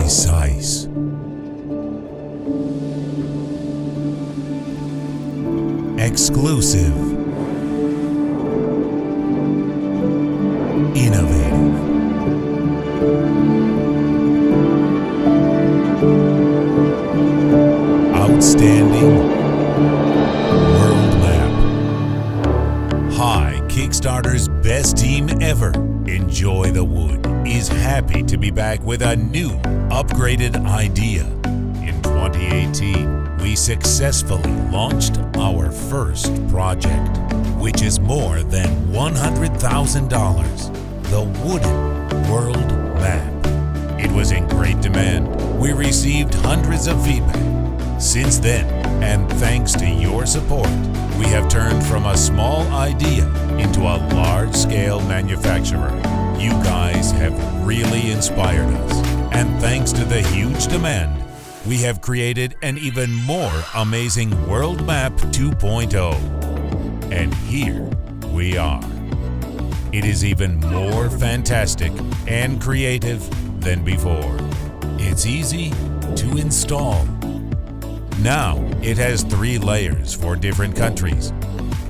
Precise. Exclusive. Innovative. Outstanding. World map. Hi, Kickstarter's best team ever. Enjoy the Wood is happy to be back with a new, upgraded idea. In 2018, we successfully launched our first project, which is more than $100,000, the Wooden World Map. It was in great demand. We received hundreds of feedback. Since then, and thanks to your support, we have turned from a small idea into a large-scale manufacturer. You guys have really inspired us, and thanks to the huge demand, we have created an even more amazing World Map 2.0. And here we are. It is even more fantastic and creative than before. It's easy to install. Now it has 3 layers for different countries.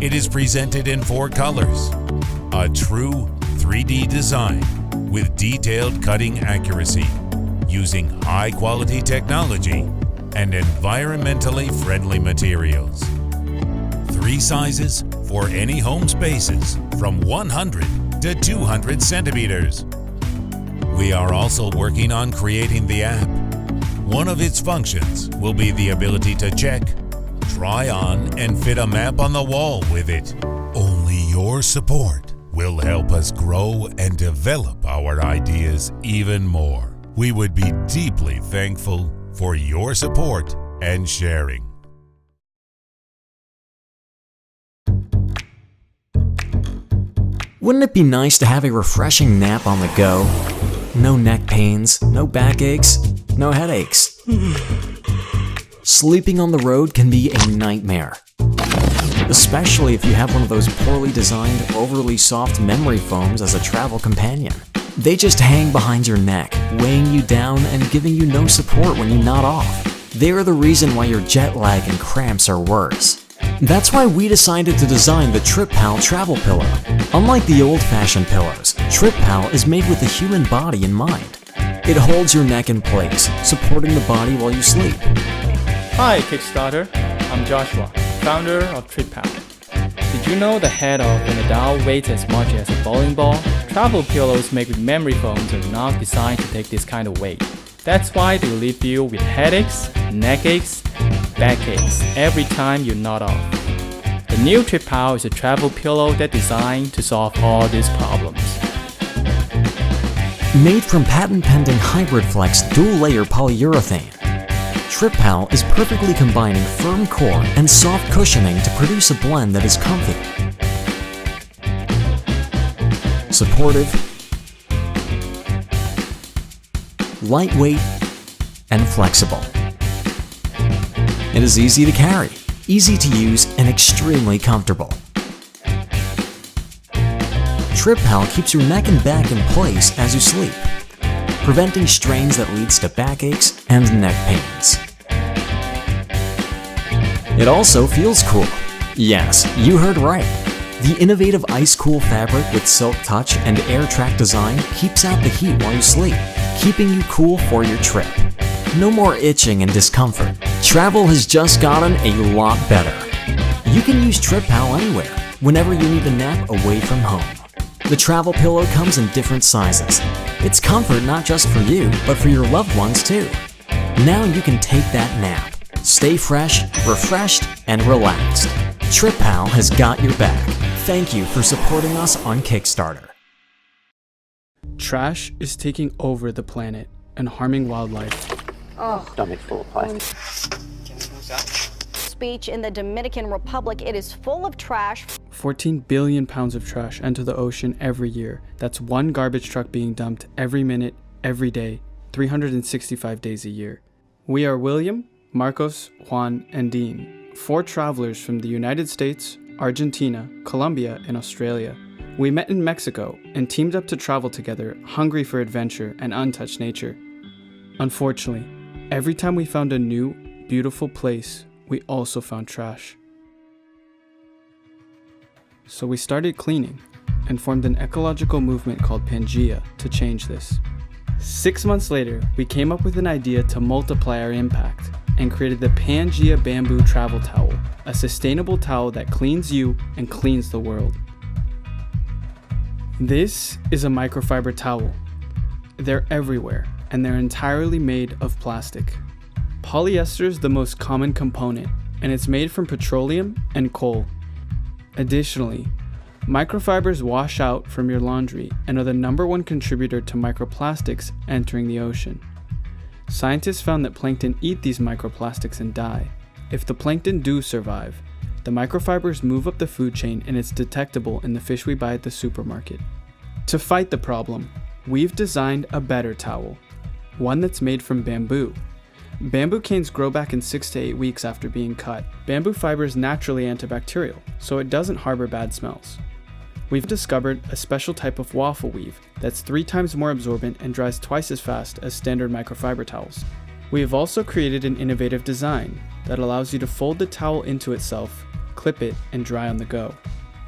It is presented in 4 colors. A true 3D design with detailed cutting accuracy, using high-quality technology and environmentally friendly materials. 3 sizes for any home spaces from 100 to 200 centimeters. We are also working on creating the app. One of its functions will be the ability to check, try on, and fit a map on the wall with it. Only your support will help us grow and develop our ideas even more. We would be deeply thankful for your support and sharing. Wouldn't it be nice to have a refreshing nap on the go? No neck pains, no backaches, no headaches. Sleeping on the road can be a nightmare, especially if you have one of those poorly designed, overly soft memory foams as a travel companion. They just hang behind your neck, weighing you down and giving you no support when you nod off. They are the reason why your jet lag and cramps are worse. That's why we decided to design the TripPal travel pillow. Unlike the old-fashioned pillows, TripPal is made with the human body in mind. It holds your neck in place, supporting the body while you sleep. Hi Kickstarter, I'm Joshua, founder of TripPal. Did you know the head of an adult weighs as much as a bowling ball? Travel pillows made with memory foams are not designed to take this kind of weight. That's why they leave you with headaches, neck aches, backaches every time you nod off. The new TripPal is a travel pillow that's designed to solve all these problems. Made from patent-pending Hybrid Flex dual-layer polyurethane, TripPal is perfectly combining firm core and soft cushioning to produce a blend that is comfy, supportive, lightweight, and flexible. It is easy to carry, easy to use, and extremely comfortable. TripPal keeps your neck and back in place as you sleep, preventing strains that leads to backaches and neck pains. It also feels cool. Yes, you heard right. The innovative ice-cool fabric with silk touch and air-track design keeps out the heat while you sleep, keeping you cool for your trip. No more itching and discomfort. Travel has just gotten a lot better. You can use TripPal anywhere, whenever you need a nap away from home. The travel pillow comes in different sizes. It's comfort not just for you, but for your loved ones too. Now you can take that nap. Stay fresh, refreshed, and relaxed. TripPal has got your back. Thank you for supporting us on Kickstarter. Trash is taking over the planet and harming wildlife. Stomach full of plastic. Beach in the Dominican Republic, it is full of trash. 14 billion pounds of trash enter the ocean every year. That's one garbage truck being dumped every minute, every day, 365 days a year. We are William, Marcos, Juan, and Dean, 4 travelers from the United States, Argentina, Colombia, and Australia. We met in Mexico and teamed up to travel together, hungry for adventure and untouched nature. Unfortunately, every time we found a new, beautiful place, we also found trash. So we started cleaning and formed an ecological movement called PANGEA to change this. 6 months later, we came up with an idea to multiply our impact and created the PANGEA Bamboo Travel Towel, a sustainable towel that cleans you and cleans the world. This is a microfiber towel. They're everywhere, and they're entirely made of plastic. Polyester is the most common component, and it's made from petroleum and coal. Additionally, microfibers wash out from your laundry and are the #1 contributor to microplastics entering the ocean. Scientists found that plankton eat these microplastics and die. If the plankton do survive, the microfibers move up the food chain and it's detectable in the fish we buy at the supermarket. To fight the problem, we've designed a better towel, one that's made from bamboo. Bamboo canes grow back in 6 to 8 weeks after being cut. Bamboo fiber is naturally antibacterial, so it doesn't harbor bad smells. We've discovered a special type of waffle weave that's 3 times more absorbent and dries twice as fast as standard microfiber towels. We have also created an innovative design that allows you to fold the towel into itself, clip it, and dry on the go.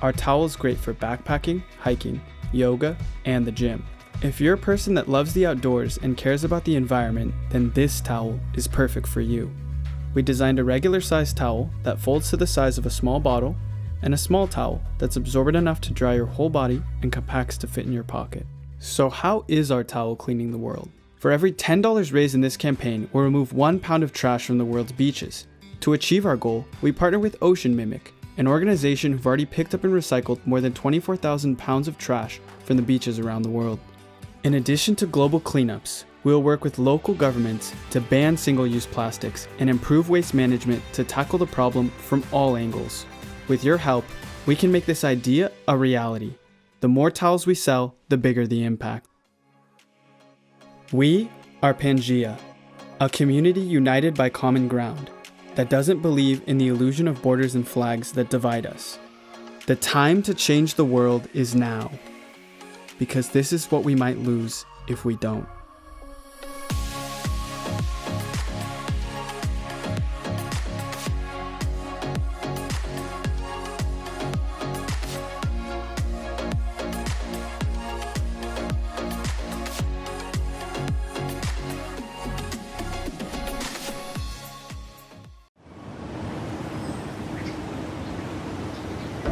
Our towel is great for backpacking, hiking, yoga, and the gym. If you're a person that loves the outdoors and cares about the environment, then this towel is perfect for you. We designed a regular sized towel that folds to the size of a small bottle, and a small towel that's absorbent enough to dry your whole body and compacts to fit in your pocket. So how is our towel cleaning the world? For every $10 raised in this campaign, we'll remove 1 pound of trash from the world's beaches. To achieve our goal, we partner with Ocean Mimic, an organization who've already picked up and recycled more than 24,000 pounds of trash from the beaches around the world. In addition to global cleanups, we'll work with local governments to ban single-use plastics and improve waste management to tackle the problem from all angles. With your help, we can make this idea a reality. The more towels we sell, the bigger the impact. We are PANGEA, a community united by common ground that doesn't believe in the illusion of borders and flags that divide us. The time to change the world is now, because this is what we might lose if we don't.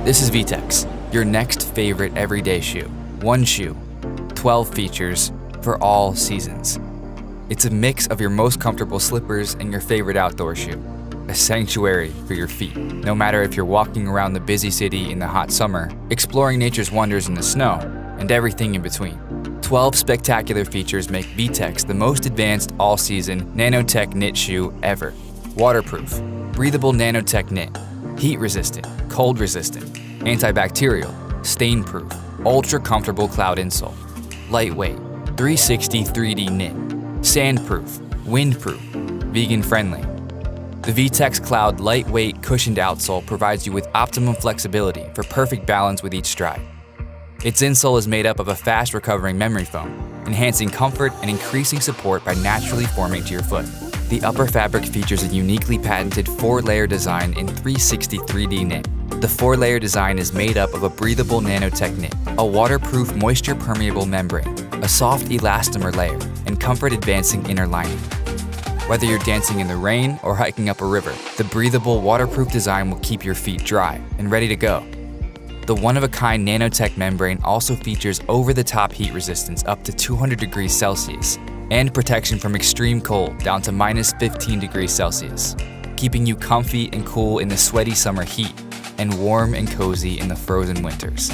This is V-Tex, your next favorite everyday shoe. 1 shoe, 12 features for all seasons. It's a mix of your most comfortable slippers and your favorite outdoor shoe. A sanctuary for your feet, no matter if you're walking around the busy city in the hot summer, exploring nature's wonders in the snow, and everything in between. 12 spectacular features make V-Tex the most advanced all-season Nanotech knit shoe ever. Waterproof, breathable Nanotech knit, heat-resistant, cold-resistant, antibacterial, stain-proof, ultra-comfortable cloud insole, lightweight, 360 3D knit, sandproof, windproof, vegan-friendly. The V-Tex Cloud lightweight cushioned outsole provides you with optimum flexibility for perfect balance with each stride. Its insole is made up of a fast-recovering memory foam, enhancing comfort and increasing support by naturally forming to your foot. The upper fabric features a uniquely patented 4-layer design in 360 3D knit. The 4-layer design is made up of a breathable Nanotech knit, a waterproof moisture-permeable membrane, a soft elastomer layer, and comfort-advancing inner lining. Whether you're dancing in the rain or hiking up a river, the breathable, waterproof design will keep your feet dry and ready to go. The one-of-a-kind Nanotech membrane also features over-the-top heat resistance up to 200 degrees Celsius and protection from extreme cold down to -15 degrees Celsius, keeping you comfy and cool in the sweaty summer heat and warm and cozy in the frozen winters.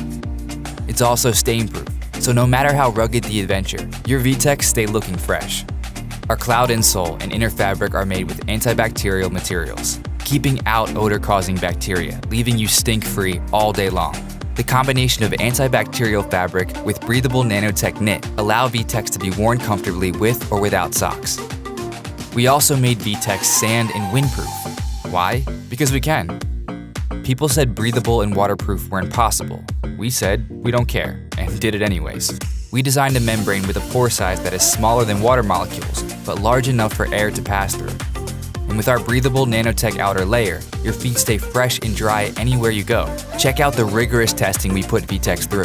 It's also stain-proof, so no matter how rugged the adventure, your V-Tex stay looking fresh. Our cloud insole and inner fabric are made with antibacterial materials, keeping out odor-causing bacteria, leaving you stink-free all day long. The combination of antibacterial fabric with breathable Nanotech knit allow V-Tex to be worn comfortably with or without socks. We also made V-Tex sand and windproof. Why? Because we can. People said breathable and waterproof were impossible. We said we don't care and did it anyways. We designed a membrane with a pore size that is smaller than water molecules, but large enough for air to pass through. And with our breathable Nanotech outer layer, your feet stay fresh and dry anywhere you go. Check out the rigorous testing we put V-Tex through.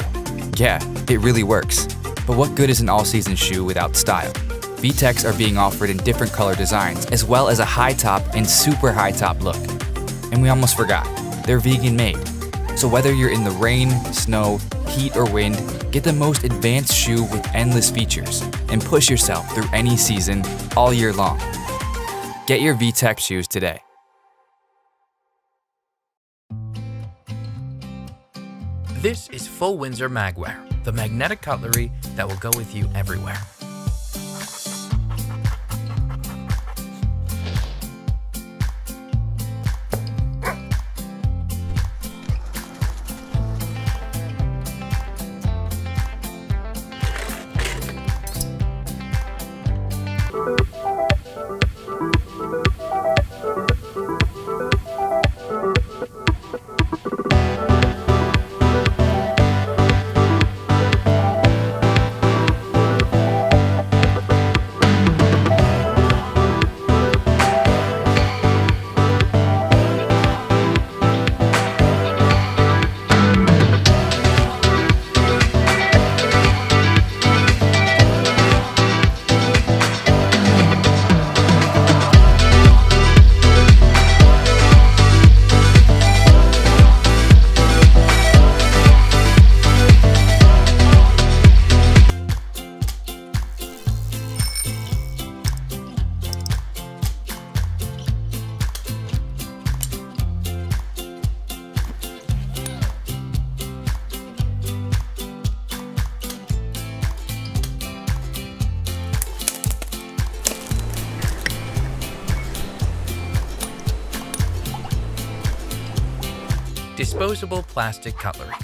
Yeah, it really works. But what good is an all-season shoe without style? V-Tex are being offered in different color designs, as well as a high top and super high top look. And we almost forgot, they're vegan made. So whether you're in the rain, snow, heat, or wind, get the most advanced shoe with endless features and push yourself through any season all year long. Get your V-Tex shoes today. This is Full Windsor Magware, the magnetic cutlery that will go with you everywhere. Disposable plastic cutlery.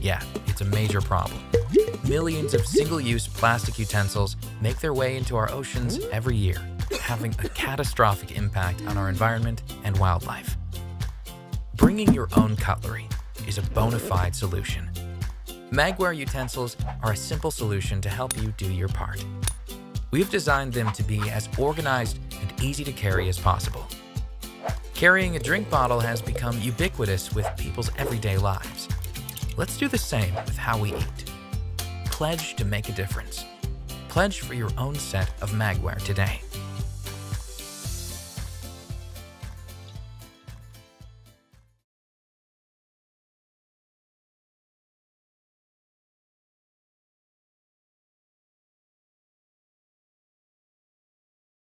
Yeah, it's a major problem. Millions of single-use plastic utensils make their way into our oceans every year, having a catastrophic impact on our environment and wildlife. Bringing your own cutlery is a bona fide solution. Magware utensils are a simple solution to help you do your part. We've designed them to be as organized and easy to carry as possible. Carrying a drink bottle has become ubiquitous with people's everyday lives. Let's do the same with how we eat. Pledge to make a difference. Pledge for your own set of Magware today.